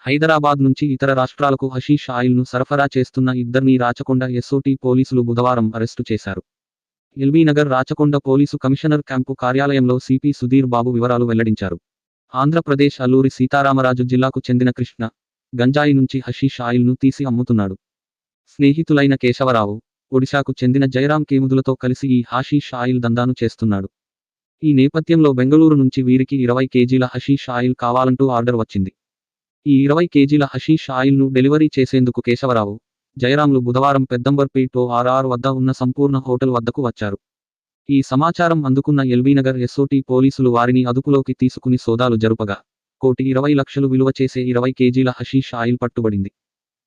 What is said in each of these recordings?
హైదరాబాద్ నుంచి ఇతర రాష్ట్రాలకు హషీష్ ఆయిల్ను సరఫరా చేస్తున్న ఇద్దరిని రాచకొండ ఎస్ఓటీ పోలీసులు బుధవారం అరెస్టు చేశారు. LB Nagar Rachakonda police commissioner camp కార్యాలయంలో సిపి సుధీర్ బాబు వివరాలు వెల్లడించారు. ఆంధ్రప్రదేశ్ అల్లూరి సీతారామరాజు జిల్లాకు చెందిన కృష్ణ గంజాయి నుంచి హషీష్ ఆయిల్ను తీసి అమ్ముతున్నాడు. స్నేహితులైన కేశవరావు, ఒడిశాకు చెందిన జయరాం కేముదులతో కలిసి ఈ హషీష్ ఆయిల్ దందాను చేస్తున్నాడు. ఈ నేపథ్యంలో బెంగళూరు నుంచి వీరికి 20 కేజీల హషీష్ ఆయిల్ కావాలంటూ ఆర్డర్ వచ్చింది. ఈ 20 కేజీల హషీష్ ఆయిల్ను డెలివరీ చేసేందుకు కేశవరావు, జయరాంలు బుధవారం పెద్దంబర్పేట్ ORR వద్ద ఉన్న సంపూర్ణ హోటల్ వద్దకు వచ్చారు. ఈ సమాచారం అందుకున్న ఎల్బీనగర్ ఎస్ఓటీ పోలీసులు వారిని అదుపులోకి తీసుకుని సోదాలు జరుపగా 1,20,00,000 విలువ చేసే 20 కేజీల హషీష్ ఆయిల్ పట్టుబడింది.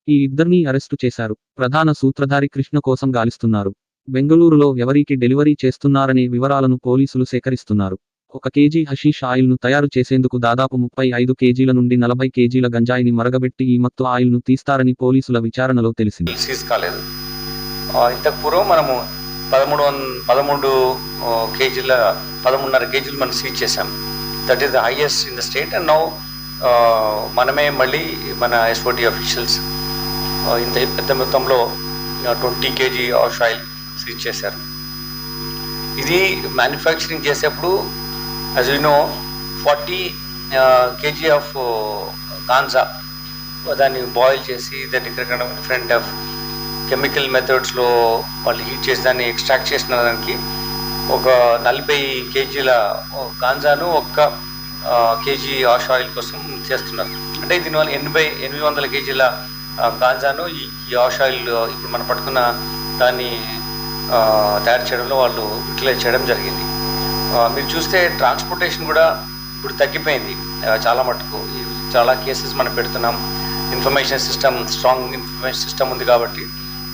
ఈ ఇద్దరినీ అరెస్టు చేశారు. ప్రధాన సూత్రధారి కృష్ణ కోసం గాలిస్తున్నారు. బెంగళూరులో ఎవరికి డెలివరీ చేస్తున్నారనే వివరాలను పోలీసులు సేకరిస్తున్నారు. 1 కేజీ హషీష్ ఆయిల్ను తయారు చేసేందుకు దాదాపు 35 కేజీల నుండి 40 కేజీల గంజాయిని మరగబెట్టి ఈ మత్తు ఆయిల్ను తీస్తారని పోలీసుల విచారణలో తెలిసింది. ఇంతకు పూర్వం మనము 13 కేజీల 13.5 కేజీలు మనం సీజ్ చేశాం. That is the highest in the state. And now మనమే మళ్ళీ మన ఎస్ఓటీ అఫీషియల్స్ ఇంత పెద్ద మొత్తంలో 20 కేజీ ఆష్ ఆయిల్ సీజ్ చేశారు. ఇది మ్యానుఫ్యాక్చరింగ్ చేసేప్పుడు as you know 40 KG of ganja దాన్ని బాయిల్ చేసి దాన్ని డిఫరెంట్ ఆఫ్ కెమికల్ మెథడ్స్లో వాళ్ళు హీట్ చేసి దాన్ని ఎక్స్ట్రాక్ట్ చేసిన దానికి ఒక 40 కేజీల గాంజాను 1 కేజీ ఆష్ ఆయిల్ కోసం చేస్తున్నారు. అంటే దీనివల్ల 800 కేజీల గాంజాను ఈ ఆష్ ఆయిల్ ఇప్పుడు మనం పట్టుకున్న దాన్ని తయారు చేయడంలో వాళ్ళు యూటిలైజ్ చేయడం జరిగింది. మీరు చూస్తే ట్రాన్స్పోర్టేషన్ కూడా ఇప్పుడు తగ్గిపోయింది చాలా మటుకు. చాలా కేసెస్ మనం పెడుతున్నాం. స్ట్రాంగ్ ఇన్ఫర్మేషన్ సిస్టమ్ ఉంది కాబట్టి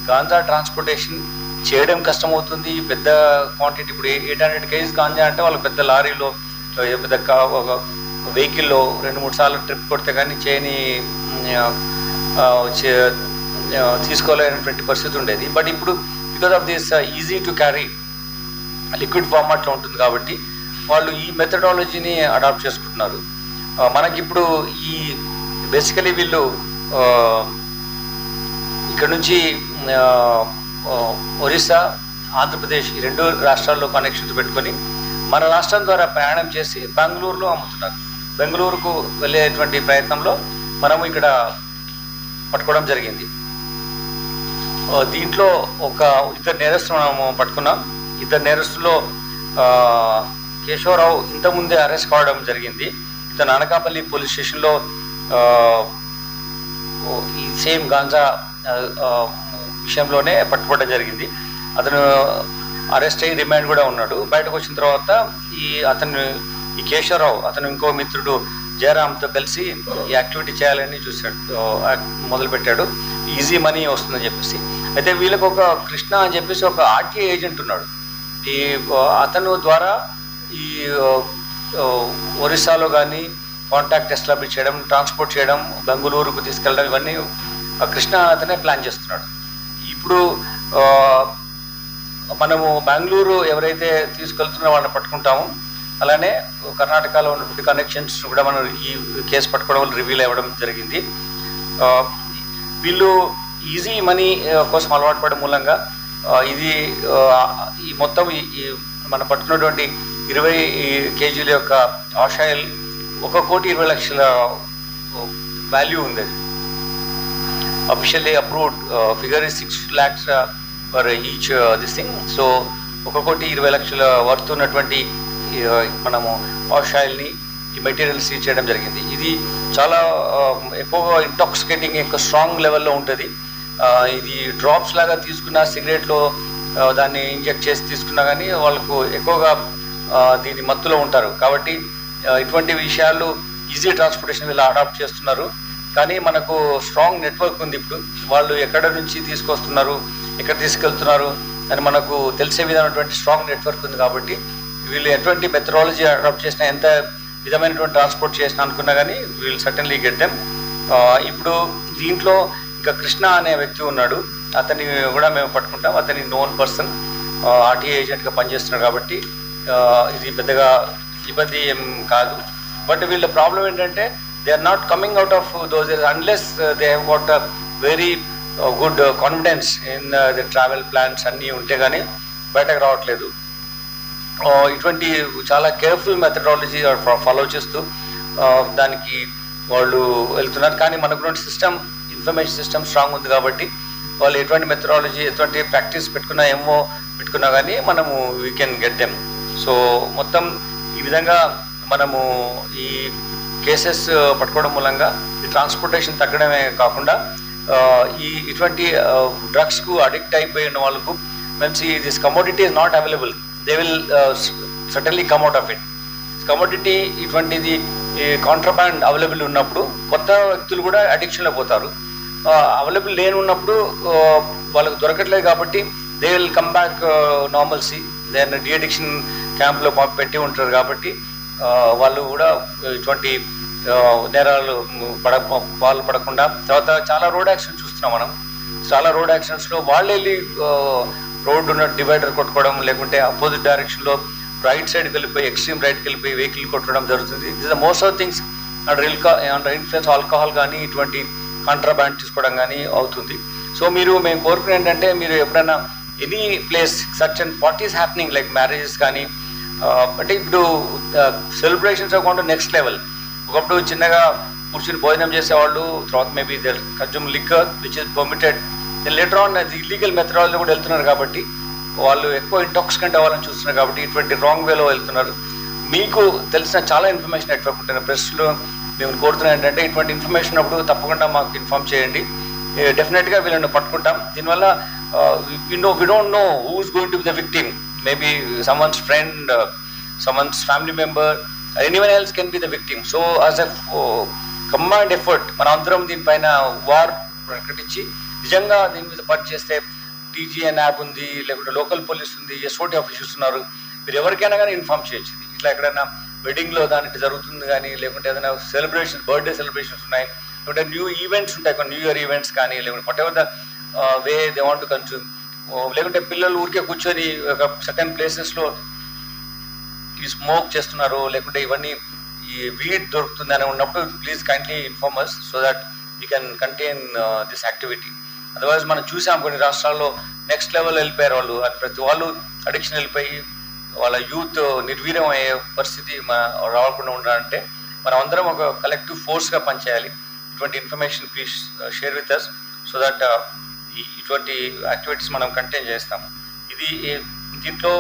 గాంజా ట్రాన్స్పోర్టేషన్ చేయడం కష్టమవుతుంది. పెద్ద క్వాంటిటీ ఇప్పుడు 800 కేజీస్ గాంజా అంటే వాళ్ళకి పెద్ద లారీలో పెద్ద ఒక వెహికల్లో 2-3 సార్లు ట్రిప్ కొడితే కానీ చేయని తీసుకోలేనటువంటి పరిస్థితి ఉండేది. బట్ ఇప్పుడు because of this easy to carry liquid ఫార్మాట్లో ఉంటుంది కాబట్టి వాళ్ళు ఈ మెథడాలజీని అడాప్ట్ చేసుకుంటున్నారు. మనకిప్పుడు ఈ బేసికలీ వీళ్ళు ఇక్కడ నుంచి ఒరిస్సా, ఆంధ్రప్రదేశ్ ఈ 2 రాష్ట్రాల్లో కనెక్షన్స్ పెట్టుకొని మన రాష్ట్రం ద్వారా ప్రయాణం చేసి బెంగళూరులో అమ్ముతున్నారు. బెంగళూరుకు వెళ్ళేటువంటి ప్రయత్నంలో మనము ఇక్కడ పట్టుకోవడం జరిగింది. దీంట్లో ఒక 2 నేరస్తులు మనము పట్టుకున్నాం. 2 నేరస్తుల్లో కేశవరావు ఇంతకుముందే అరెస్ట్ కావడం జరిగింది. ఇతను అనకాపల్లి పోలీస్ స్టేషన్లో ఈ సేమ్ గాంజా విషయంలోనే పట్టుకోవడం జరిగింది. అతను అరెస్ట్ అయ్యి రిమాండ్ కూడా ఉన్నాడు. బయటకు వచ్చిన తర్వాత ఈ కేశవరావు అతను ఇంకో మిత్రుడు జయరాంతో కలిసి ఈ యాక్టివిటీ చేయాలని మొదలుపెట్టాడు. ఈజీ మనీ వస్తుందని చెప్పేసి. అయితే వీళ్ళకి ఒక కృష్ణ అని చెప్పేసి ఒక ఆర్టీఐ ఏజెంట్ ఉన్నాడు. అతను ద్వారా ఈ ఒరిస్సాలో కానీ కాంటాక్ట్ ఎస్టాబ్లిష్ చేయడం, ట్రాన్స్పోర్ట్ చేయడం, బెంగళూరుకు తీసుకెళ్ళడం ఇవన్నీ కృష్ణ అతనే ప్లాన్ చేస్తున్నాడు. ఇప్పుడు మనము బెంగళూరు ఎవరైతే తీసుకెళ్తున్నారో వాళ్ళని పట్టుకుంటాము. అలానే కర్ణాటకలో ఉన్నటువంటి కనెక్షన్స్ కూడా మనం ఈ కేసు పట్టుకోవడం వల్ల రివీల్ అవ్వడం జరిగింది. వీళ్ళు ఈజీ మనీ కోసం అలవాటు పడడం మూలంగా ఇది ఈ మొత్తం ఈ మనం పట్టుకున్నటువంటి 20 కేజీల యొక్క ఆష్ ఆయిల్ 1,20,00,000 వాల్యూ ఉంది. అది officially approved figure is 6 lakhs for each this thing. So 1,20,00,000 worth ఉన్నటువంటి మనము ఆష్ ఆయిల్ని ఈ మెటీరియల్ సీజ్ చేయడం జరిగింది. ఇది చాలా ఎక్కువగా ఇంటాక్సికేటింగ్ ఎక్కువ స్ట్రాంగ్ లెవెల్లో ఉంటుంది. ఇది డ్రాప్స్ లాగా తీసుకున్న సిగరెట్లో దాన్ని ఇంజెక్ట్ చేసి తీసుకున్నా కానీ వాళ్ళకు ఎక్కువగా దీని మత్తులో ఉంటారు. కాబట్టి ఇటువంటి విషయాలు ఈజీ ట్రాన్స్పోర్టేషన్ వీళ్ళు అడాప్ట్ చేస్తున్నారు. కానీ మనకు స్ట్రాంగ్ నెట్వర్క్ ఉంది. ఇప్పుడు వాళ్ళు ఎక్కడ నుంచి తీసుకొస్తున్నారు, ఎక్కడ తీసుకెళ్తున్నారు అని మనకు తెలిసే విధమైనటువంటి స్ట్రాంగ్ నెట్వర్క్ ఉంది. కాబట్టి వీళ్ళు ఎటువంటి మెథడాలజీ అడాప్ట్ చేసినా, ఎంత విధమైనటువంటి ట్రాన్స్పోర్ట్ చేసినా అనుకున్నా కానీ వీళ్ళు సర్టన్లీ గెట్ దెమ్. ఇప్పుడు దీంట్లో ఇంకా కృష్ణ అనే వ్యక్తి ఉన్నాడు. అతన్ని కూడా మేము పట్టుకుంటాం. అతని నోన్ పర్సన్ ఆర్టీఐ ఏజెంట్గా పనిచేస్తున్నాడు. కాబట్టి ఇది పెద్దగా ఇబ్బంది ఏం కాదు. బట్ వీళ్ళ ప్రాబ్లం ఏంటంటే they are not coming out of those areas unless they have got a very good confidence in the travel plans అన్నీ ఉంటే కానీ బయటకు రావట్లేదు. ఇటువంటి చాలా కేర్ఫుల్ మెథడాలజీ ఫాలో చేస్తూ దానికి వాళ్ళు వెళ్తున్నారు. కానీ మనకు సిస్టమ్, ఇన్ఫర్మేషన్ సిస్టమ్ స్ట్రాంగ్ ఉంది కాబట్టి వాళ్ళు ఎటువంటి మెథడాలజీ, ఎటువంటి ప్రాక్టీస్ పెట్టుకున్నా, ఏమో పెట్టుకున్నా కానీ మనము we can get them. So మొత్తం ఈ విధంగా మనము ఈ కేసెస్ పట్టుకోవడం మూలంగా ఈ ట్రాన్స్పోర్టేషన్ తగ్గడమే కాకుండా ఇటువంటి డ్రగ్స్కు అడిక్ట్ అయిపోయిన వాళ్ళకు మంచి this commodity is not available, they will certainly come out of it. Commodity ఇటువంటిది కాంట్రాబ్యాండ్ అవైలబుల్ ఉన్నప్పుడు కొత్త వ్యక్తులు కూడా అడిక్షన్లో పోతారు. అవైలబుల్ లేని ఉన్నప్పుడు వాళ్ళకు దొరకట్లేదు కాబట్టి they will come back normalcy. Then deaddiction క్యాంప్లో పెట్టి ఉంటారు కాబట్టి వాళ్ళు కూడా ఇటువంటి నేరాలు పాల్పడకుండా. తర్వాత చాలా రోడ్ యాక్సిడెంట్ చూస్తున్నాం మనం. చాలా రోడ్ యాక్సిడెంట్స్లో వాళ్ళు వెళ్ళి రోడ్డు ఉన్న డివైడర్ కొట్టుకోవడం, లేకుంటే అపోజిట్ డైరెక్షన్లో రైట్ సైడ్కి వెళ్ళిపోయి, ఎక్స్ట్రీమ్ రైట్కి వెళ్ళిపోయి వెహికల్ కొట్టడం జరుగుతుంది. This the most of things under influence alcohol కానీ ఇటువంటి కాంట్రాబ్యాండ్ తీసుకోవడం కానీ అవుతుంది. సో మేము కోరుకునే ఏంటంటే, మీరు ఎప్పుడైనా any place such and parties happening like marriages కానీ, అంటే ఇప్పుడు సెలబ్రేషన్స్ అకౌంట్ నెక్స్ట్ లెవెల్. ఒకప్పుడు చిన్నగా కూర్చుని భోజనం చేసేవాళ్ళు, తర్వాత maybe they consume liquor which is permitted. Later on అది ఇల్లీగల్ మెథడాలజీ కూడా వెళ్తున్నారు కాబట్టి వాళ్ళు ఎక్కువ ఇంటాక్సికెంట్ అవ్వాలని చూస్తున్నారు కాబట్టి ఇటువంటి రాంగ్ వేలో వెళ్తున్నారు. మీకు తెలిసిన చాలా ఇన్ఫర్మేషన్ నెట్వర్క్ ఉంటుంది ప్రెస్లో. మేము కోరుతున్నాం ఏంటంటే, ఇటువంటి ఇన్ఫర్మేషన్ అప్పుడు తప్పకుండా మాకు ఇన్ఫార్మ్ చేయండి. డెఫినెట్గా వీళ్ళని పట్టుకుంటాం. దీనివల్ల we don't know who is going to be the victim. Maybe someone's friend, someone's family member, anyone else can be the victim. So as a combined effort మన అందరం దీనిపైన వార్ ప్రకటించి నిజంగా దీని మీద పనిచేస్తే టీజీఎన్ యాప్ ఉంది, లేకుంటే లోకల్ పోలీస్ ఉంది, ఎస్ఓటీ ఆఫీసర్స్ ఉన్నారు. మీరు ఎవరికైనా కానీ ఇన్ఫార్మ్ చేయొచ్చు. ఇట్లా ఎక్కడైనా వెడ్డింగ్లో దానికి జరుగుతుంది కానీ, లేకుంటే ఏదైనా సెలబ్రేషన్, బర్త్డే సెలబ్రేషన్స్ ఉన్నాయి, లేకుంటే న్యూ ఈవెంట్స్ ఉంటాయి, కొన్ని న్యూ ఇయర్ ఈవెంట్స్ కానీ, లేకుంటే what ever the way they want to consume, లేకుంటే పిల్లలు ఊరికే కూర్చొని ఒక సర్టెన్ ప్లేసెస్లో ఈ స్మోక్ చేస్తున్నారు, లేకుంటే ఇవన్నీ ఈ వీడ్ దొరుకుతుంది అని ఉన్నప్పుడు please kindly inform us so that we can contain this activity. Otherwise మనం చూసాం కొన్ని రాష్ట్రాల్లో నెక్స్ట్ లెవెల్ వెళ్ళిపోయారు వాళ్ళు. ప్రతి వాళ్ళు అడిక్షన్ వెళ్ళిపోయి వాళ్ళ యూత్ నిర్వీర్యం అయ్యే పరిస్థితి రాకుండా ఉండాలంటే మనం అందరం ఒక కలెక్టివ్ ఫోర్స్గా పనిచేయాలి. ఇటువంటి information please share with us so that ఇటువంటి యాక్టివిటీస్ మనం కంటైన్ చేస్తాము. దీంట్లో